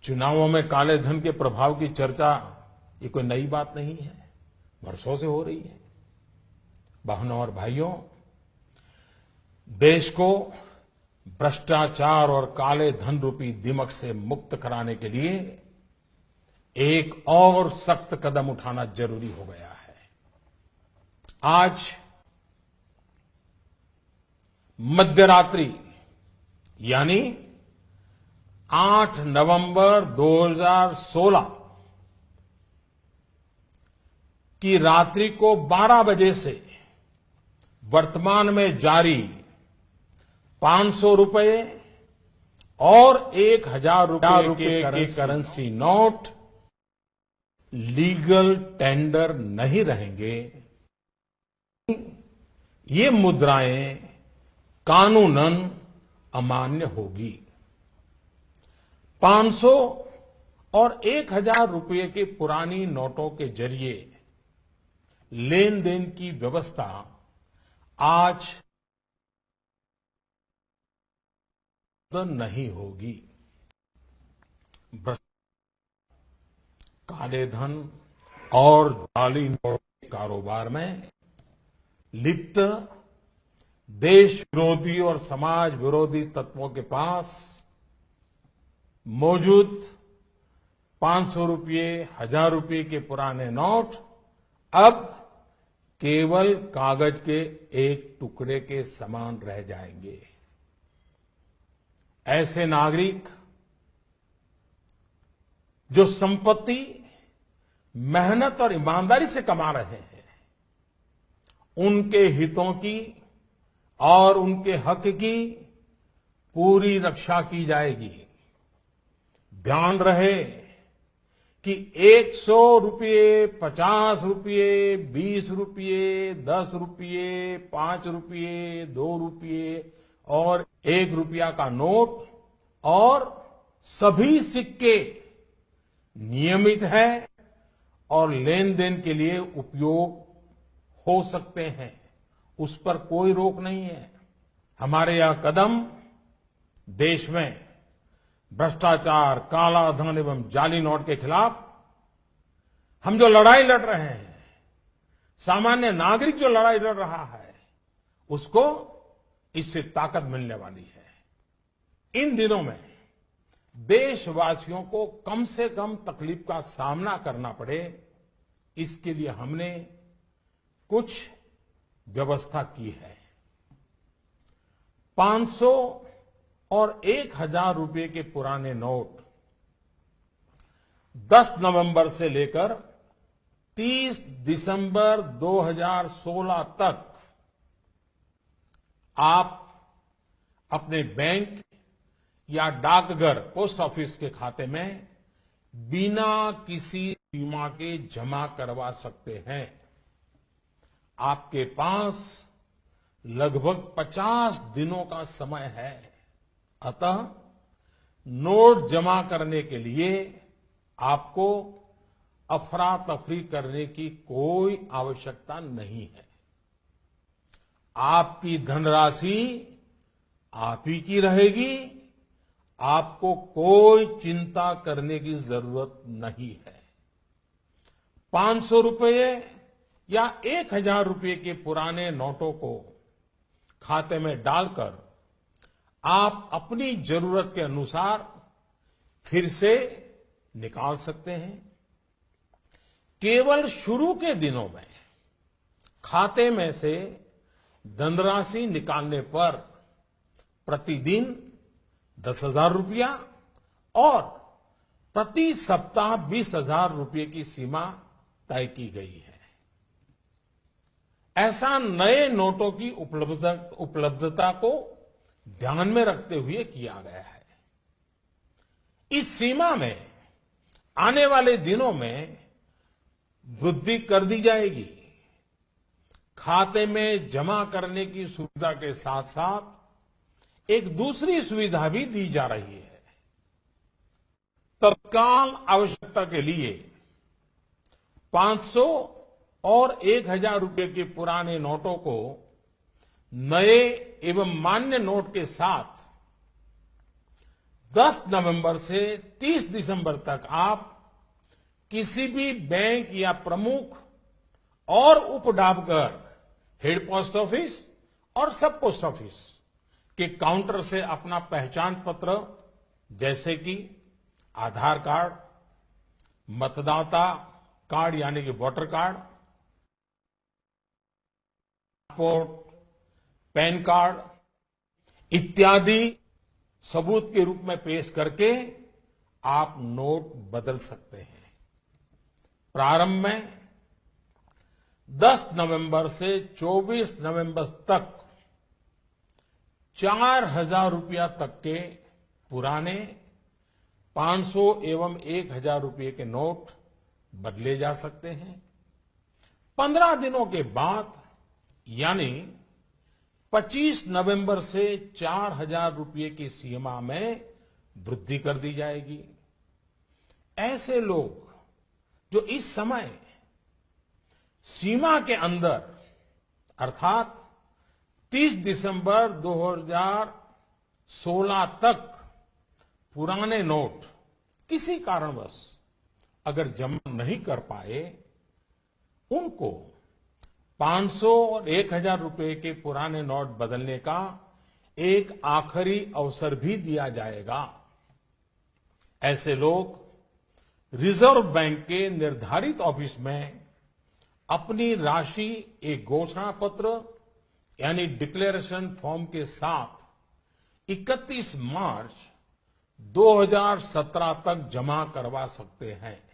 चुनावों में काले धन के प्रभाव की चर्चा ये कोई नई बात नहीं है, वर्षों से हो रही है। बहनों और भाइयों, देश को भ्रष्टाचार और काले धन रूपी दिमक से मुक्त कराने के लिए एक और सख्त कदम उठाना जरूरी हो गया है। आज मध्यरात्रि यानी 8 नवंबर 2016 की रात्रि को 12 बजे से वर्तमान में जारी 500 रुपए और 1000 रुपए के करेंसी नोट लीगल टेंडर नहीं रहेंगे। ये मुद्राएं कानूनन अमान्य होगी। 500 और 1000 रुपए के पुरानी नोटों के जरिए लेन देन की व्यवस्था आज नहीं होगी। काले धन और जाली नोट के कारोबार में लिप्त देश विरोधी और समाज विरोधी तत्वों के पास मौजूद 500 रुपये, 1000 रुपये के पुराने नोट अब केवल कागज के एक टुकड़े के समान रह जाएंगे। ऐसे नागरिक जो संपत्ति मेहनत और ईमानदारी से कमा रहे हैं, उनके हितों की और उनके हक की पूरी रक्षा की जाएगी। ध्यान रहे कि 100 रुपये, 50 रुपये, 20 रुपये, 10 रुपये, 5 रुपये, 2 रुपये और 1 रुपया का नोट और सभी सिक्के नियमित है और लेन देन के लिए उपयोग हो सकते हैं, उस पर कोई रोक नहीं है। हमारे यह कदम देश में भ्रष्टाचार, काला धन एवं जाली नोट के खिलाफ हम जो लड़ाई लड़ रहे हैं, सामान्य नागरिक जो लड़ाई लड़ रहा है, उसको इससे ताकत मिलने वाली है। इन दिनों में देशवासियों को कम से कम तकलीफ का सामना करना पड़े, इसके लिए हमने कुछ व्यवस्था की है। 500 और 1000 रुपये के पुराने नोट 10 नवंबर से लेकर 30 दिसंबर 2016 तक आप अपने बैंक या डाकघर, पोस्ट ऑफिस के खाते में बिना किसी सीमा के जमा करवा सकते हैं। आपके पास लगभग 50 दिनों का समय है। अतः नोट जमा करने के लिए आपको अफरा तफरी करने की कोई आवश्यकता नहीं है। आपकी धनराशि आप ही की रहेगी, आपको कोई चिंता करने की जरूरत नहीं है। 500 रुपये या 1000 रुपये के पुराने नोटों को खाते में डालकर आप अपनी जरूरत के अनुसार फिर से निकाल सकते हैं। केवल शुरू के दिनों में खाते में से धनराशि निकालने पर प्रतिदिन 10,000 रुपया और प्रति सप्ताह 20,000 रुपये की सीमा तय की गई है। ऐसा नए नोटों की उपलब्धता को ध्यान में रखते हुए किया गया है। इस सीमा में आने वाले दिनों में वृद्धि कर दी जाएगी। खाते में जमा करने की सुविधा के साथ साथ एक दूसरी सुविधा भी दी जा रही है। तत्काल आवश्यकता के लिए 500 और 1000 रुपये के पुराने नोटों को नए एवं मान्य नोट के साथ 10 नवंबर से 30 दिसंबर तक आप किसी भी बैंक या प्रमुख और उप डाकघर, हेड पोस्ट ऑफिस और सब पोस्ट ऑफिस के काउंटर से अपना पहचान पत्र जैसे कि आधार कार्ड, मतदाता कार्ड यानी कि voter card, passport, pan card इत्यादि सबूत के रूप में पेश करके आप नोट बदल सकते हैं। प्रारंभ में 10 नवंबर से 24 नवंबर तक 4,000 रुपया तक के पुराने 500 एवं 1,000 रुपये के नोट बदले जा सकते हैं। 15 दिनों के बाद यानी 25 नवंबर से 4,000 रुपये की सीमा में वृद्धि कर दी जाएगी। ऐसे लोग जो इस समय सीमा के अंदर अर्थात 30 दिसंबर 2016 तक पुराने नोट किसी कारणवश अगर जमा नहीं कर पाए, उनको 500 और 1,000 रुपए के पुराने नोट बदलने का एक आखिरी अवसर भी दिया जाएगा। ऐसे लोग रिजर्व बैंक के निर्धारित ऑफिस में अपनी राशि एक घोषणा पत्र यानी डिक्लेरेशन फॉर्म के साथ 31 मार्च 2017 तक जमा करवा सकते हैं।